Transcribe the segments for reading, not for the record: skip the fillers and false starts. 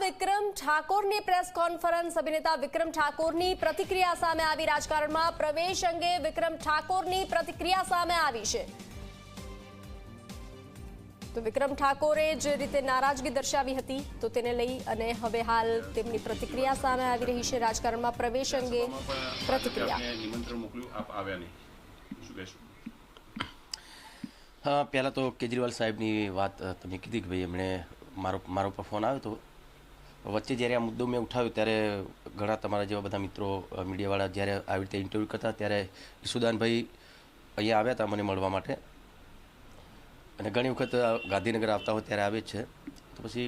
વિક્રમ ઠાકોરની press conference અભિનેતા વિક્રમ ઠાકોરની પ્રતિક્રિયા સામે આવી રાજકારણમાં પ્રવેશ અંગે વિક્રમ ઠાકોરની પ્રતિક્રિયા સામે આવી છે તો વિક્રમ ઠાકોરે જે રીતે નારાજગી દર્શાવી હતી તો તેને લઈ અને હવે હાલ તેમની પ્રતિક્રિયા સામે આવી રહી છે રાજકારણમાં પ્રવેશ અંગે પ્રતિક્રિયા નિમંત્રણ મોકલ્યું આપ આવ્યા નહીં શું કહેશો હા પહેલાં તો કેજરીવાલ સાહેબની વાત તમે કીધી કે ભાઈ એમણે મારો પર ફોન આવ્યો તો વચ્ચે જ્યારે આ મુદ્દો મેં ઉઠાવ્યો ત્યારે ઘણા તમારા જેવા બધા મિત્રો મીડિયાવાળા જ્યારે આવી રીતે ઇન્ટરવ્યૂ કરતા ત્યારે ઈશુદાનભાઈ અહીંયા આવ્યા હતા મને મળવા માટે અને ઘણી વખત ગાંધીનગર આવતા હોય ત્યારે આવે જ છે તો પછી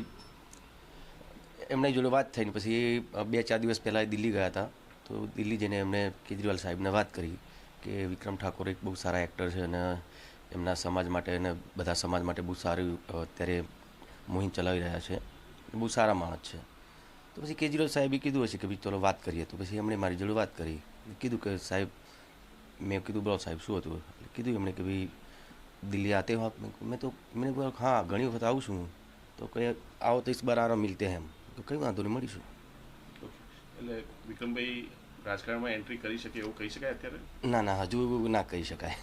એમની જોડે વાત થઈને પછી 2-4 દિવસ પહેલાં દિલ્હી ગયા હતા તો દિલ્હી જઈને એમણે કેજરીવાલ સાહેબને વાત કરી કે વિક્રમ ઠાકોર એક બહુ સારા એક્ટર છે અને એમના સમાજ માટે અને બધા સમાજ માટે બહુ સારું અત્યારે મુહિમ ચલાવી રહ્યા છે બહુ સારા માણસ છે તો પછી કેજરીવાલ સાહેબે કીધું હશે કે ભાઈ ચલો વાત કરીએ તો પછી એમણે મારી જોડે વાત કરી કીધું કે સાહેબ મેં કીધું બોલો સાહેબ શું હતું કીધું એમણે કે ભાઈ દિલ્હી આતે હો મેં તો મેં બોલા હા ઘણી વખત આવું છું તો કંઈ આવો તો ઇસ બાર આરામ મિલતે હે એમ તો કંઈ વાંધો નહીં મળીશું એટલે વિક્રમભાઈ રાજકારણમાં એન્ટ્રી કરી શકે એવું કહી શકાય અત્યારે ના હજુ ના કહી શકાય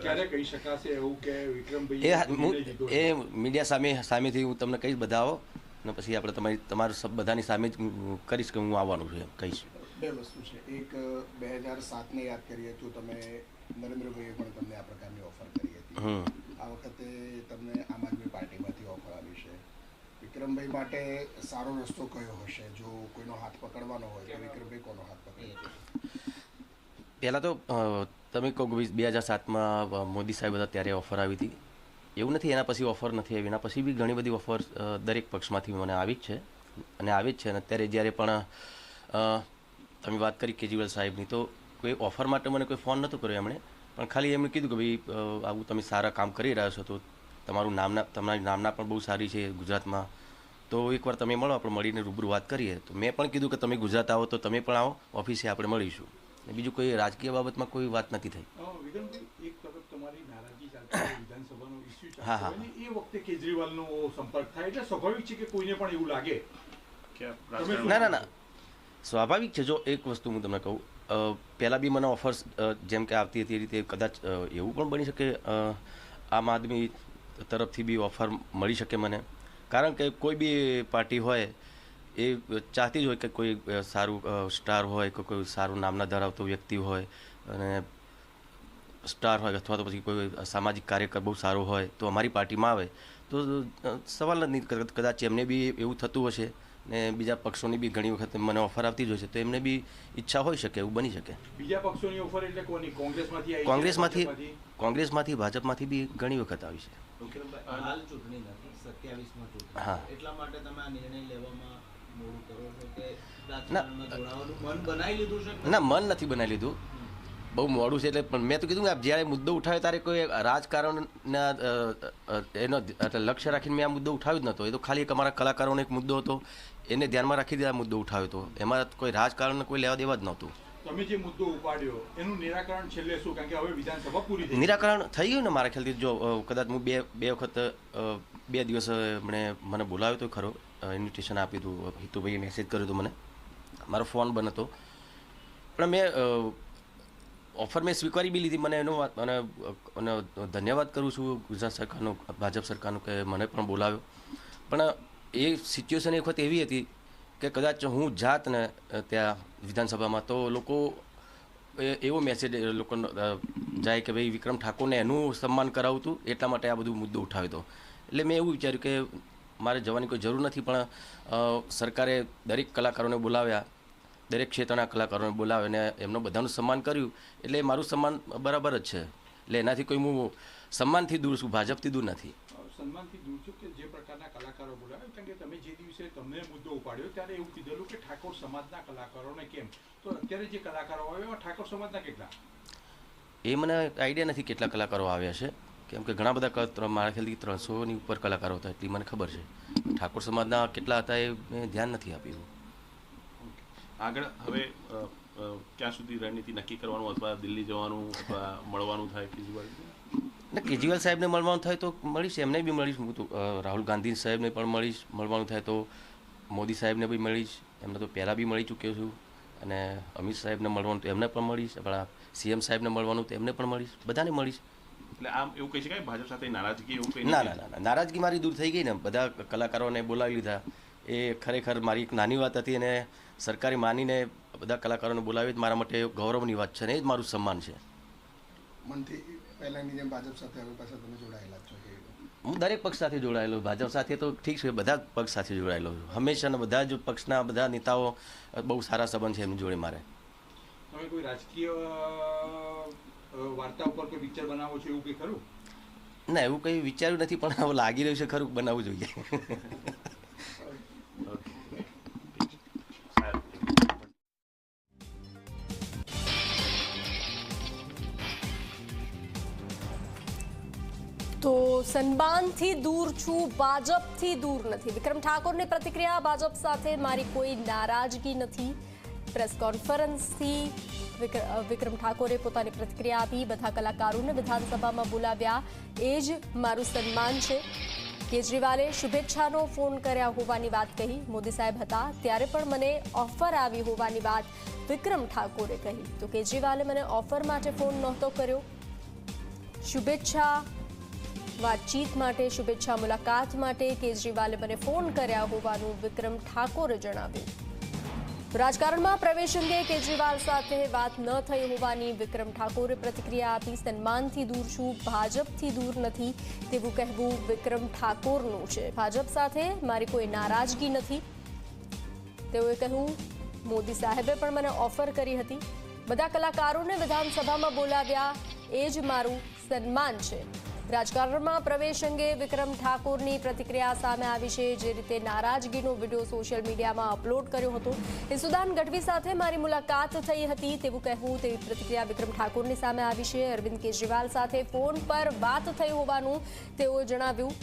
ક્યારે કહી શકાશે એવું કે વિક્રમભાઈ એ મીડિયા સામેથી હું તમને કહીશ બધા આવો અને પછી આપણે તમારું બધાની સામે જ કરીશ કે હું આવવાનું છું એમ કહીશ. બે વસ્તુ છે એક 2007ને યાદ કરીએ તો તમે નરેન્દ્રભાઈએ પણ તમને આ પ્રકારની ઓફર કરી હતી આ વખતે તમને આમ આદમી પાર્ટીમાંથી ઓફર આવી છે વિક્રમભાઈ માટે સારો રસ્તો કયો હશે જો કોઈનો હાથ પકડવાનો હોય તો વિક્રમભાઈ કોનો હાથ પકડે પહેલાં તો તમે કહો 2007માં મોદી સાહેબ હતા ત્યારે ઓફર આવી હતી એવું નથી એના પછી ઓફર નથી આવી એના પછી બી ઘણી બધી ઓફર દરેક પક્ષમાંથી મને આવી જ છે અને આવી જ છે અને અત્યારે જ્યારે પણ તમે વાત કરી કેજરીવાલ સાહેબની તો કોઈ ઓફર માટે મને કોઈ ફોન નહોતો કર્યો એમણે પણ ખાલી એમણે કીધું કે ભાઈ આવું તમે સારા કામ કરી રહ્યા છો તો તમારી નામના પણ બહુ સારી છે ગુજરાતમાં તો એકવાર તમે મળો આપણે મળીને રૂબરૂ વાત કરીએ તો મેં પણ કીધું કે તમે ગુજરાત આવો તો તમે પણ આવો ઓફિસે આપણે મળીશું બીજું કોઈ રાજકીય બાબતમાં કોઈ વાત નથી થઈ. હા એ વખતે કેજરીવાલનો સંપર્ક થાય એટલે સ્વાભાવિક છે કે કોઈને પણ એવું લાગે કે ના સ્વાભાવિક છે જો એક વસ્તુ હું તમને કહું પહેલાં બી મને ઓફર્સ જેમ કે આવતી હતી એ રીતે કદાચ એવું પણ બની શકે આમ આદમી તરફથી બી ઓફર મળી શકે મને કારણ કે કોઈ બી પાર્ટી હોય એ ચાહતી જ હોય કે કોઈ સારું સ્ટાર હોય કે કોઈ સારું નામના ધરાવતો વ્યક્તિ હોય અને સ્ટાર હોય અથવા તો પછી કોઈ સામાજિક કાર્યકર બહુ સારો હોય તો અમારી પાર્ટીમાં આવે તો સવાલ જ નહીં કદાચ એમને બી એવું થતું હશે ને બીજા પક્ષોની બી ઘણી વખત મને ઓફર આવતી જ હોય છે તો એમને બી ઈચ્છા હોઈ શકે એવું બની શકે. બીજા પક્ષોની ઓફર એટલે કોની કોંગ્રેસમાંથી ભાજપમાંથી બી ઘણી વખત આવી છે. હાલ ચૂંટણી નથી 27માં ચૂંટણી હા એટલા માટે તમે આ નિર્ણય લેવામાં મોડું કરો છો કે રાજકારણમાં જોડાવાનું મન બનાવી લીધું છે? ના મન નથી બનાવી લીધું બહુ મોડું છે એટલે પણ મેં તો કીધું કે જ્યારે મુદ્દો ઉઠાવ્યો ત્યારે કોઈ રાજકારણના એનો લક્ષ્ય રાખીને મેં આ મુદ્દો ઉઠાવ્યો જ નહોતો એ તો ખાલી એક અમારા કલાકારોનો એક મુદ્દો હતો એને ધ્યાનમાં રાખી આ મુદ્દો ઉઠાવ્યો હતો એમાં કોઈ રાજકારણને કોઈ લેવા દેવા જ નહોતું. તમે જે મુદ્દો ઉપાડ્યો એનું નિરાકરણ છેલ્લે શું કારણ કે હવે વિધાનસભા પૂરી થઈ નિરાકરણ થઈ ગયું ને મારા ખ્યાલથી જો કદાચ હું બે વખત 2 દિવસ મને બોલાવ્યો તો ખરો ઇન્વિટેશન આપ્યું હતું હિતુભાઈએ મેસેજ કર્યો હતો મને મારો ફોન બંધ હતો પણ મેં ઓફર મેં સ્વીકારી બી લીધી મને એનો અને ધન્યવાદ કરું છું ગુજરાત સરકારનો ભાજપ સરકારનો કે મને પણ બોલાવ્યો પણ એ સિચ્યુએશન એ વખત એવી હતી કે કદાચ હું જાત ને ત્યાં વિધાનસભામાં તો લોકો એવો મેસેજ લોકો જાય કે ભાઈ વિક્રમ ઠાકોરને એનું સન્માન કરાવું હતું એટલા માટે આ બધું મુદ્દો ઉઠાવ્યો હતો એટલે મેં એવું વિચાર્યું કે મારે જવાની કોઈ જરૂર નથી પણ સરકારે દરેક કલાકારોને બોલાવ્યા દરેક ક્ષેત્રના કલાકારોને બોલાવે અને એમનું બધાનું સન્માન કર્યું એટલે મારું સન્માન બરાબર જ છે એટલે એનાથી કોઈ હું સન્માનથી દૂર છું ભાજપથી દૂર નથી. સન્માનથી દૂર છું કે જે પ્રકારના કલાકારો બોલાવે કારણ કે તમે જે દિવસે તમને મુદ્દો ઉપાડ્યો ત્યારે એવું કીધેલું કે ઠાકોર સમાજના કલાકારોને કેમ તો અત્યારે જે કલાકારો આવે એમાં ઠાકોર સમાજના કેટલા એ મને આઈડિયા નથી કેટલા કલાકારો આવ્યા છે કેમ કે ઘણા બધા મારા ખ્યાલથી 300ની ઉપર કલાકારો હતા એટલી મને ખબર છે ઠાકોર સમાજના કેટલા હતા એ મેં ધ્યાન નથી આપ્યું. આગળ હવે ક્યાં સુધી રણનીતિ નક્કી કરવાનું અથવા દિલ્હી જવાનું અથવા મળવાનું થાય કેજરીવાલ ને કેજરીવાલ સાહેબને મળવાનું થાય તો મળીશ એમને બી મળીશ હું તો રાહુલ ગાંધી સાહેબને પણ મળવાનું થાય તો મોદી સાહેબને બી મળીશ, એમને તો પહેલાં બી મળી ચૂક્યો છું, અને અમિત સાહેબને મળવાનું તો એમને પણ મળીશ, આપણા સીએમ સાહેબને મળવાનું તો એમને પણ મળીશ, બધાને મળીશ. એટલે આમ એવું કહી શકાય ભાજપ સાથે નારાજગી એવું કંઈ ના ના ના ના, નારાજગી મારી દૂર થઈ ગઈ ને. બધા કલાકારોને બોલાવી લીધા, એ ખરેખર મારી એક નાની વાત હતી, અને સરકારી માનીને બધા કલાકારોને બોલાવી મારા માટે ગૌરવની વાત છે, ને એ જ મારું સન્માન છે. મનથી પહેલાની જેમ ભાજપ સાથે હવે પાછા તમે જોડાયેલા છો કે હું દરેક પક્ષ સાથે જોડાયેલો, ભાજપ સાથે તો ઠીક છે, બધા જ પક્ષ સાથે જોડાયેલો છું હંમેશા, ને બધા જ પક્ષના બધા નેતાઓ બહુ સારા સંબંધ છે એમની જોડે મારે. તમે કોઈ રાજકીય વાર્તા ઉપર કોઈ પિક્ચર બનાવો છો એવું કંઈ ખરું? ના, એવું કંઈ વિચાર્યું નથી, પણ હવે લાગી રહ્યું છે ખરું બનાવવું જોઈએ. તો સન્માનથી દૂર છું, ભાજપથી દૂર નથી. વિક્રમ ઠાકોરની પ્રતિક્રિયા, ભાજપ સાથે મારી કોઈ નારાજગી નથી. પ્રેસ કોન્ફરન્સથી વિક્રમ ઠાકોરે પોતાની પ્રતિક્રિયા આપી. બધા કલાકારોને વિધાનસભામાં બોલાવ્યા, એ જ મારું સન્માન છે. કેજરીવાલે શુભેચ્છાનો ફોન કર્યા હોવાની વાત કહી. મોદી સાહેબ હતા ત્યારે પણ મને ઓફર આવી હોવાની વાત વિક્રમ ઠાકોરે કહી. તો કેજરીવાલે મને ઓફર માટે ફોન નહોતો કર્યો. શુભેચ્છા વાતચીત માટે, શુભેચ્છા મુલાકાત માટે કેજરીવાલે મને ફોન કર્યા હોવાનું વિક્રમ ઠાકોરે જણાવ્યું. રાજકારણમાં પ્રવેશ અંગે કેજરીવાલ સાથે વાત ન થઈ હોવાની વિક્રમ ઠાકોરે પ્રતિક્રિયા આપી. સન્માનથી દૂર છું, ભાજપથી દૂર નથી તેવું કહેવું વિક્રમ ઠાકોરનું છે. ભાજપ સાથે મારી કોઈ નારાજગી નથી તેઓએ કહ્યું. મોદી સાહેબે પણ મને ઓફર કરી હતી. બધા કલાકારોને વિધાનસભામાં બોલાવ્યા, એ જ મારું સન્માન છે. રાજકારણમાં પ્રવેશ અંગે વિક્રમ ઠાકોરની પ્રતિક્રિયા સામે આવી છે. જે રીતે નારાજગીનો વિડીયો સોશિયલ મીડિયામાં અપલોડ કર્યો હતો. ઈસુદાન ગઢવી સાથે મારી મુલાકાત થઈ હતી તેવું કહેવું, તેવી પ્રતિક્રિયા વિક્રમ ઠાકોરની સામે આવી છે. અરવિંદ કેજરીવાલ સાથે ફોન પર વાત થઈ હોવાનું તેઓએ જણાવ્યું.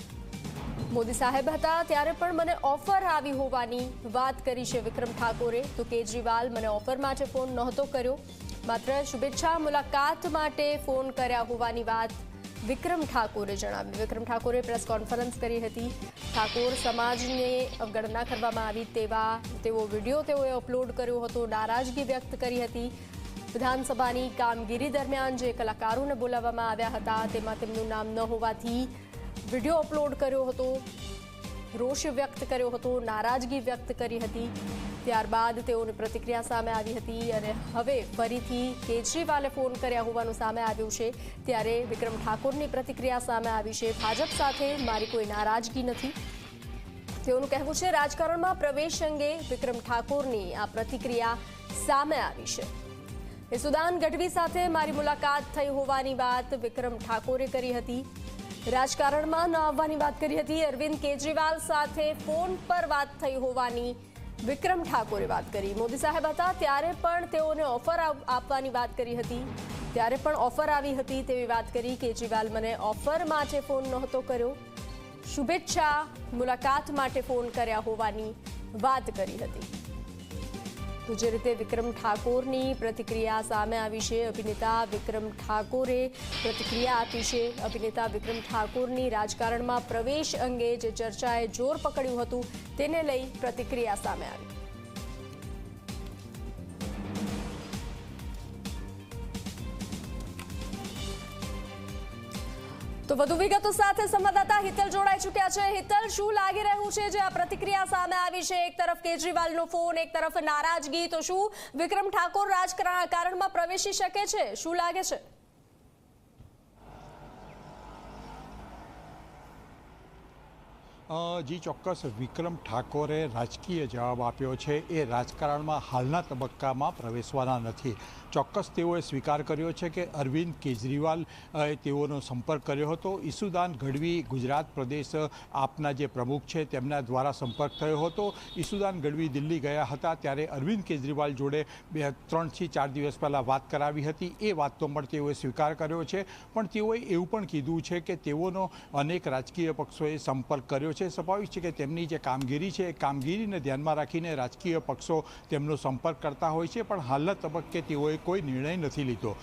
મોદી સાહેબ હતા ત્યારે પણ મને ઓફર આવી હોવાની વાત કરી છે વિક્રમ ઠાકોરે. તો કેજરીવાલ મને ઓફર માટે ફોન નહોતો કર્યો, માત્ર શુભેચ્છા મુલાકાત માટે ફોન કર્યા હોવાની વાત વિક્રમ ઠાકોરે જણાવ્યું. વિક્રમ ઠાકોરે પ્રેસ કોન્ફરન્સ કરી હતી. ઠાકોર સમાજને અવગણના કરવામાં આવી તેવો વિડીયો તેઓએ અપલોડ કર્યો હતો. નારાજગી વ્યક્ત કરી હતી. વિધાનસભાની કામગીરી દરમિયાન જે કલાકારોને બોલાવવામાં આવ્યા હતા તેમાં તેમનું નામ ન હોવાથી વિડીયો અપલોડ કર્યો હતો. રોષ વ્યક્ત કર્યો હતો, નારાજગી વ્યક્ત કરી હતી. ત્યારબાદ તેઓની પ્રતિક્રિયા સામે આવી હતી, અને હવે ફરીથી કેજરીવાલે ફોન કર્યા હોવાનું સામે આવ્યું છે. ત્યારે વિક્રમ ઠાકોરની પ્રતિક્રિયા સામે આવી છે. ભાજપ સાથે મારી કોઈ નારાજગી નથી તેઓનું કહેવું છે. રાજકારણમાં પ્રવેશ અંગે વિક્રમ ઠાકોરની આ પ્રતિક્રિયા સામે આવી છે. ઈસુદાન ગઢવી સાથે મારી મુલાકાત થઈ હોવાની વાત વિક્રમ ઠાકોરે કરી હતી. રાજકારણમાં ન આવવાની વાત કરી હતી. અરવિંદ કેજરીવાલ સાથે ફોન પર વાત થઈ હોવાની વિક્રમ ઠાકોરે વાત કરી. મોદી સાહેબ હતા ત્યારે પણ તેઓને ઓફર આપવાની વાત કરી હતી. ત્યારે પણ ઓફર આવી હતી તેવી વાત કરી. કેજરીવાલ મને ઓફર માટે ફોન નહોતો કર્યો, શુભેચ્છા મુલાકાત માટે ફોન કર્યા હોવાની વાત કરી હતી. તો જે રીતે વિક્રમ ઠાકોરની પ્રતિક્રિયા સામે આવી છે, અભિનેતા વિક્રમ ઠાકોરે પ્રતિક્રિયા આપી છે. અભિનેતા વિક્રમ ઠાકોરની રાજકારણમાં પ્રવેશ અંગે જે ચર્ચાએ જોર પકડ્યું હતું તેને લઈ પ્રતિક્રિયા સામે આવી. તો વધુ વિગતો સાથે સંવાદદાતા હિતલ જોડાઈ ચૂક્યા છે. હિતલ, શું લાગી રહ્યું છે જે આ પ્રતિક્રિયા સામે આવી છે? એક તરફ કેજરીવાલનો ફોન, એક તરફ નારાજગી, તો શું વિક્રમ ઠાકોર રાજકારણમાં પ્રવેશી શકે છે? શું લાગે છે? જી ચોક્કસ, વિક્રમ ઠાકોરે રાજકીય જવાબ આપ્યો છે. એ રાજકારણમાં હાલના તબક્કામાં પ્રવેશવાના નથી. ચોક્કસ તેઓએ સ્વીકાર કર્યો છે કે અરવિંદ કેજરીવાલ તેઓનો સંપર્ક કર્યો હતો. ઈસુદાન ગઢવી ગુજરાત પ્રદેશ આપના જે પ્રમુખ છે તેમના દ્વારા સંપર્ક થયો હતો. ઈસુદાન ગઢવી દિલ્હી ગયા હતા ત્યારે અરવિંદ કેજરીવાલ જોડે 3 થી 4 દિવસ પહેલાં વાત કરાવી હતી. એ વાતનો પણ તેઓએ સ્વીકાર કર્યો છે. પણ તેઓએ એવું પણ કીધું છે કે તેઓનો અનેક રાજકીય પક્ષોએ સંપર્ક કર્યો છે. સ્વાભાવિક છે કે તેમની જે કામગીરી છે એ કામગીરીને ધ્યાનમાં રાખીને રાજકીય પક્ષો તેમનો સંપર્ક કરતા હોય છે. પણ હાલના તબક્કે તેઓએ કોઈ નિર્ણય નથી લીધો.